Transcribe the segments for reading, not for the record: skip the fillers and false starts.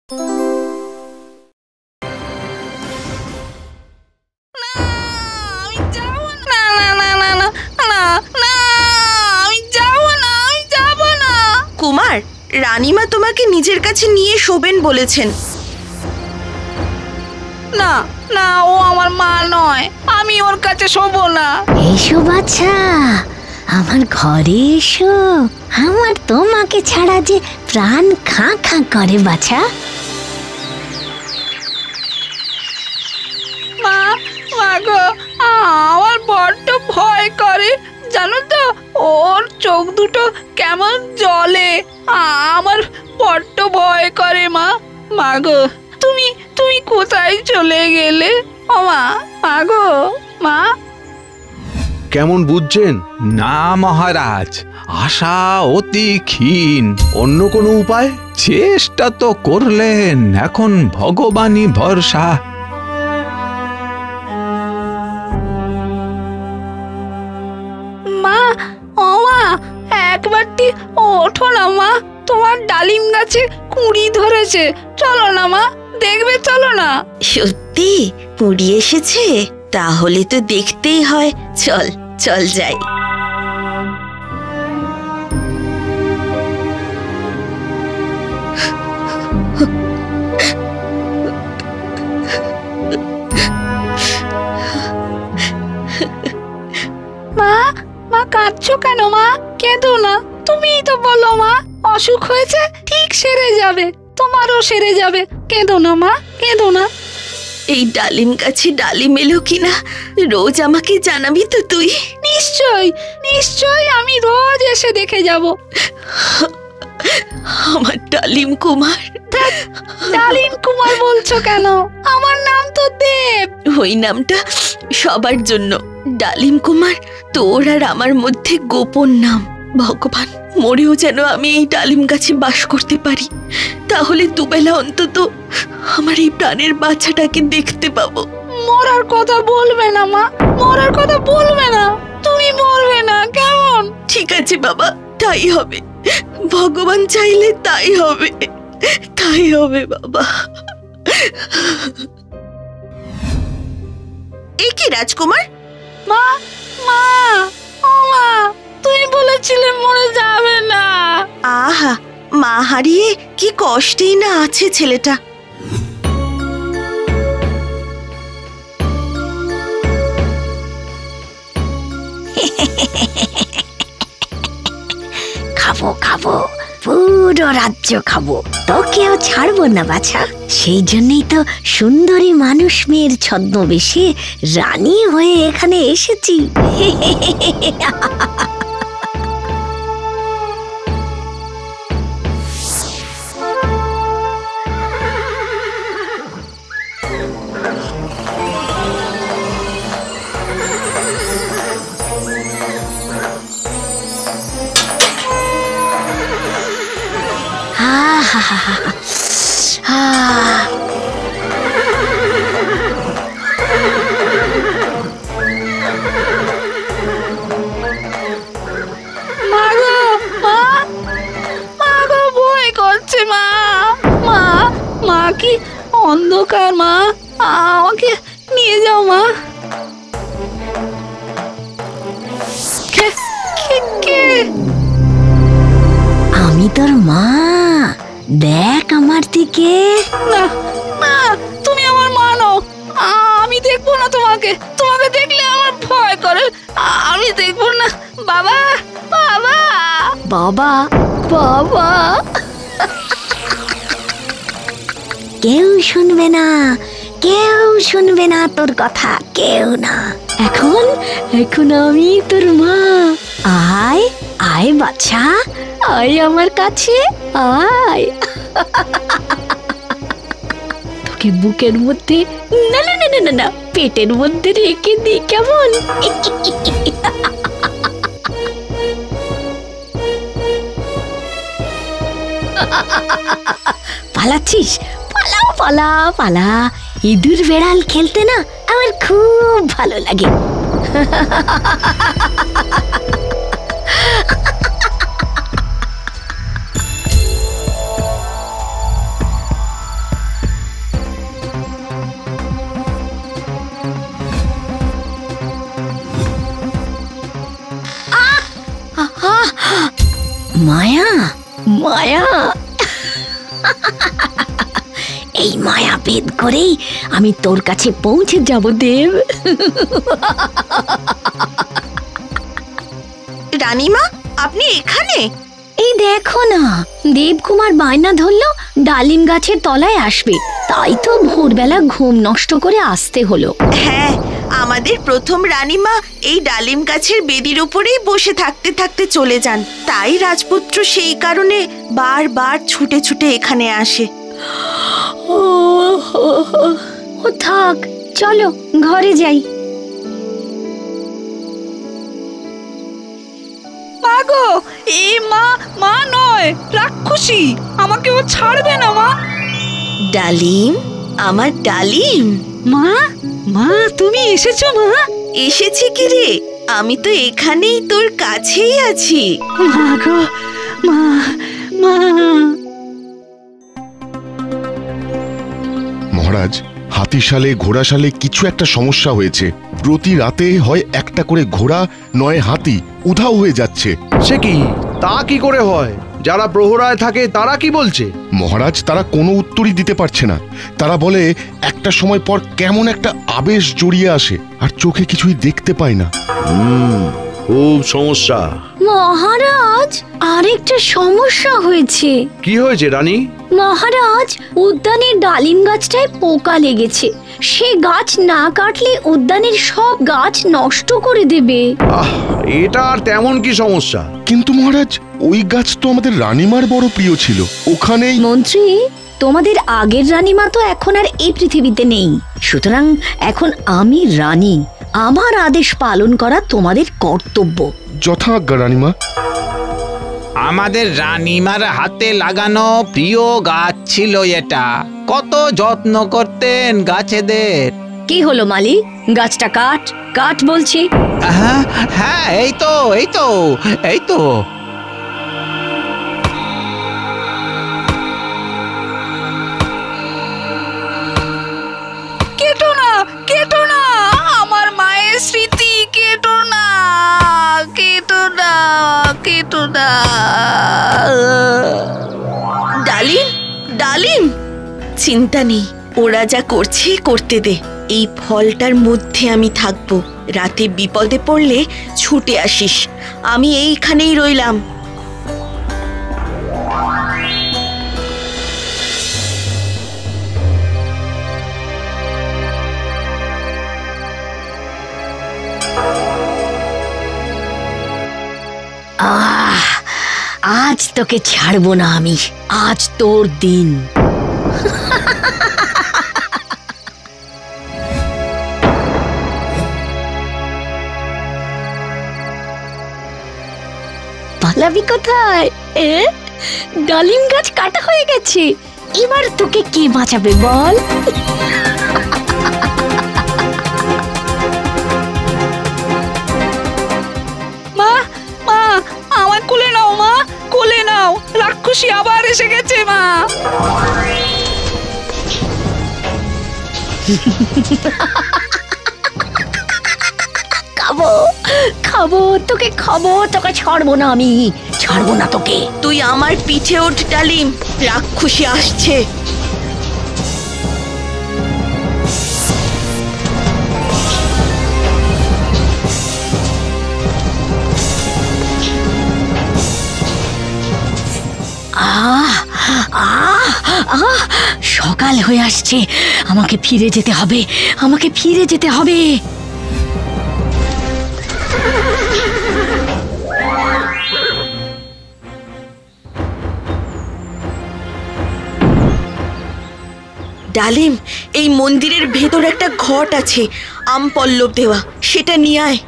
কুমার, রানীমা তোমাকে নিজের কাছে নিয়ে শোবেন বলেছেন। না না, ও আমার মা নয়, আমি ওর কাছে শোবো না। এসো বাচ্চা, আমার ঘরে এসো। আমার তোমাকে ছাড়া যে প্রাণ খাঁ খাঁ করে বাছা। মা, মা গো, আমার বড্ড ভয় করে জানো তো, ওর চোখ দুটো কেমন জ্বলে, আমার বড্ড ভয় করে। মা, মা গো, তুমি তুমি কোথায় চলে গেলে? ও মা, মা গো, মা। কেমন বুঝছেন? না মহারাজ, আশা অতি ক্ষীণ। অন্য কোনো উপায়? চেষ্টা তো করলেন, এখন ভগবানই ভরসা। মা, ও মা, একবারটি ওঠো না মা, তোমার ডালিম গাছে কুঁড়ি ধরেছে, চলো না মা, দেখবে, চলো না। সত্যি কুঁড়ি এসেছে? তাহলে তো দেখতেই হয়, চল চল যাই। মা, মা কাঁদছো কেন? মা কেঁদো না, তুমিই তো বলো মা, অসুখ হয়েছে ঠিক সেরে যাবে, তোমারও সেরে যাবে, কেঁদো না মা, কেঁদো না। এই ডালিম গাছে ডালিম এলো কিনা রোজ আমাকে জানাবি তো তুই? নিশ্চয় নিশ্চয়, আমি রোজ এসে দেখে যাব। আমার ডালিম কুমার। ডালিম কুমার বলছো কেন? আমার নাম তো দেব। ওই নামটা সবার জন্য। ডালিম কুমার তোর আর আমার মধ্যে গোপন নাম। ভগবান, মরেও যেন আমি এই ডালিম গাছে বাস করতে পারি, তাহলে দুবেলা অন্তত আমার এই প্রাণের বাচ্চাটাকে দেখতে পাবো। মরার কথা বলবে না মা, মরার কথা বলবে না, তুমি মরবে না, কেমন? ঠিক আছে বাবা, তাই হবে। ভগবান চাইলে তাই হবে, তাই হবে বাবা। এই কি রাজকুমার? মা, মা, ও মা, তুমি বলেছিলে মরে যাবে না। আহা, মা হারিয়ে কি কষ্টেই না আছে ছেলেটা। খাবো খাবো, পুরো রাজ্য খাবো, তোকেও ছাড়বো না বাছা। সেই জন্যই তো সুন্দরী মানুষ মেয়ের ছদ্মবেশে রানী হয়ে এখানে এসেছি। মা গো, মা, মা গো, ভয় করছে মা, মা, মা কি অন্ধকার? মা, আমাকে নিয়ে যাও মা। কে কে কে? আমি তোর মা, দেখ আমার দিকে। না না, তুমি আমার মা নও, আমি দেখবো না তোমাকে, তোমাকে দেখলে আমার ভয় করে, আমি দেখবো না। বাবা, বাবা, বাবা, বাবা। কেউ শুনবে না, কেউ শুনবে না তোর কথা, কেউ না। এখন এখন আমি তোর মা। আয় আয় বাচ্চা, আয় আমার কাছে, আয়। তোকে বুকের মধ্যে, না না না না না, পেটের মধ্যে রেখে দিই, কেমন? পালাচ্ছিস? পালা পালা পালা। ইঁদুর বেড়াল খেলতে না আমার খুব ভালো লাগে। মায়া মায়া এই মায়া ভেদ করেই আমি তোর কাছে পৌঁছে যাব দেব। রানীমা, আপনি এখানে? এই দেখো না, দেবকুমার বায়না ধরলো ডালিম গাছের তলায় আসবে, তাই তো ভোরবেলা ঘুম নষ্ট করে আসতে হলো। হ্যাঁ, আমাদের প্রথম রানীমা এই ডালিম গাছের বেদির উপরেই বসে থাকতে থাকতে চলে যান, তাই রাজপুত্র সেই কারণে বারবার ছুটে ছুটে এখানে আসে। ও থাক, চলো ঘরে যাই। মা গো, এ মা নয়, রাক্ষসী, আমাকে ও ছাড়বে না মা। ডালিম, আমার ডালিম। মা তুমি এসেছো মা? এসেছি কি রে? আমি তো এখানেই তোর কাছেই আছি। মা গো, মা। মহারাজ, হাতিশালে ঘোড়াশালে কিছু একটা সমস্যা হয়েছে। প্রতি রাতে হয় একটা করে ঘোড়া নয় হাতি উধাও হয়ে যাচ্ছে। সে কি? তা কি করে হয়? যারা প্রহরায় থাকে তারা কি বলছে? মহারাজ, তারা কোনো উত্তরই দিতে পারছে না। তারা বলে একটা সময় পর কেমন একটা আবেশ জড়িয়ে আসে আর চোখে কিছুই দেখতে পায় না। খুব সমস্যা। মহারাজ, আরেকটা সমস্যা হয়েছে। কি হয়েছে রানী? মহারাজ, উদ্যানের ডালিম গাছটায় পোকা লেগেছে। সে গাছ না কাটলে উদ্যানের সব গাছ নষ্ট করে দেবে। এটা আর তেমন কি সমস্যা? কিন্তু মহারাজ, ওই গাছ তো আমাদের রানীমার বড় প্রিয় ছিল। ওখানেই মন্ত্রী, তোমাদের আগের রানীমা তো এখন আর এই পৃথিবীতে নেই, সুতরাং এখন আমি রানী। আমার আদেশ পালন করা তোমাদের কর্তব্য। যথাজ্ঞা রানীমা। আমাদের রানীমার হাতে লাগানো প্রিয় গাছ ছিল এটা। কত যত্ন করতেন গাছেদের। কি হলো মালি? গাছটা কাট কাট বলছি। হ্যাঁ, এই তো কেটো না, আমার মায়ের স্মৃতি কেটো না। ডালিম, ডালিম, চিন্তা নেই, ওরা যা করছে করতে দে। এই ফলটার মধ্যে আমি থাকবো। রাতে বিপদে পড়লে ছুটে আসিস। আমি এইখানেই রইলাম। আজ তোকে ছাড়বো না আমি। আজ তোর দিন। পালাবি কোথায়? ডালিম গাছ কাটা হয়ে গেছে, এবার তোকে কে বাঁচাবে বল? আমার কোলে নাও মা, কোলে নাও। রাক্ষসী আবার এসে গেছে মা। খাবো তোকে, তোকে ছাড়বো না আমি, ছাড়বো না তোকে। তুই আমার পিঠে ওঠ ডালিম, রাক্ষসী আসছে। সকাল হয়ে আসছে, আমাকে ফিরে যেতে হবে, আমাকে ফিরে যেতে হবে। ডালিম, এই মন্দিরের ভেতর একটা ঘট আছে, আম পল্লব দেওয়া, সেটা নিয়ে আয়।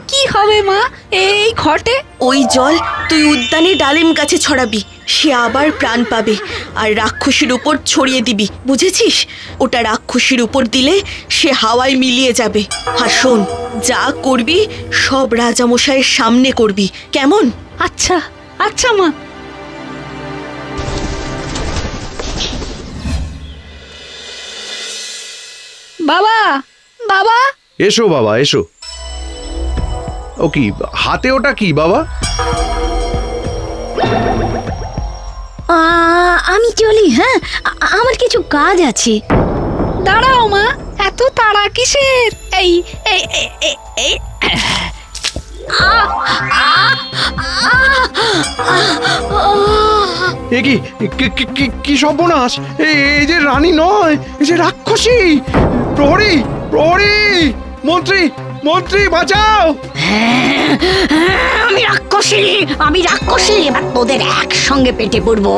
কি হবে মা এই ঘটে? ওই জল তুই উদ্যানে ডালিম গাছে ছড়াবি, সে আবার প্রাণ পাবে। আর রাক্ষসীর উপর ছড়িয়ে দিবি, বুঝেছিস? ওটা রাক্ষসীর উপর দিলে সে হাওয়ায় মিলিয়ে যাবে। আর শোন, যা করবি সব রাজামশাইয়ের সামনে করবি, কেমন? আচ্ছা আচ্ছা মা। বাবা বাবা এসো বাবা এসো। ও কি হাতে, ওটা কি বাবা? আমি চলি, হ্যাঁ আমার কিছু কাজ আছে। দাঁড়াও মা, এত তাড়া কিসের? এই এই এই এই- এই এ কি কি সর্বনাশ! এই যে রানী নয়, এই যে রাক্ষসী! প্রহরী প্রহরী! মন্ত্রী মন্ত্রী বাঁচাও! আমি রাক্ষসী, এবার তোদের একসঙ্গে পেটে পড়বো।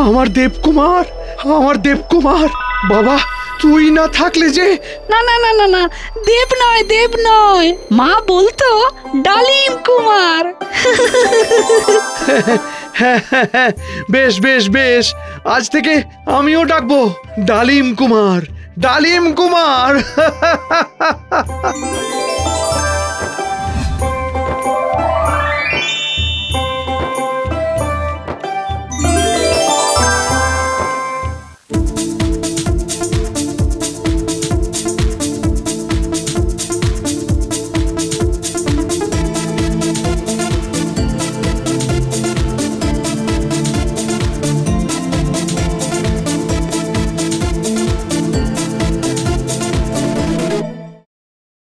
আমার দেবকুমার, আমার দেবকুমার! বাবা, তুই না থাকলে যে... না না না না না, দেব নয়, দেব নয়, মা বলতো ডালিম কুমার। বেশ বেশ বেশ, আজ থেকে আমিও ডাকবো ডালিম কুমার, ডালিম কুমার।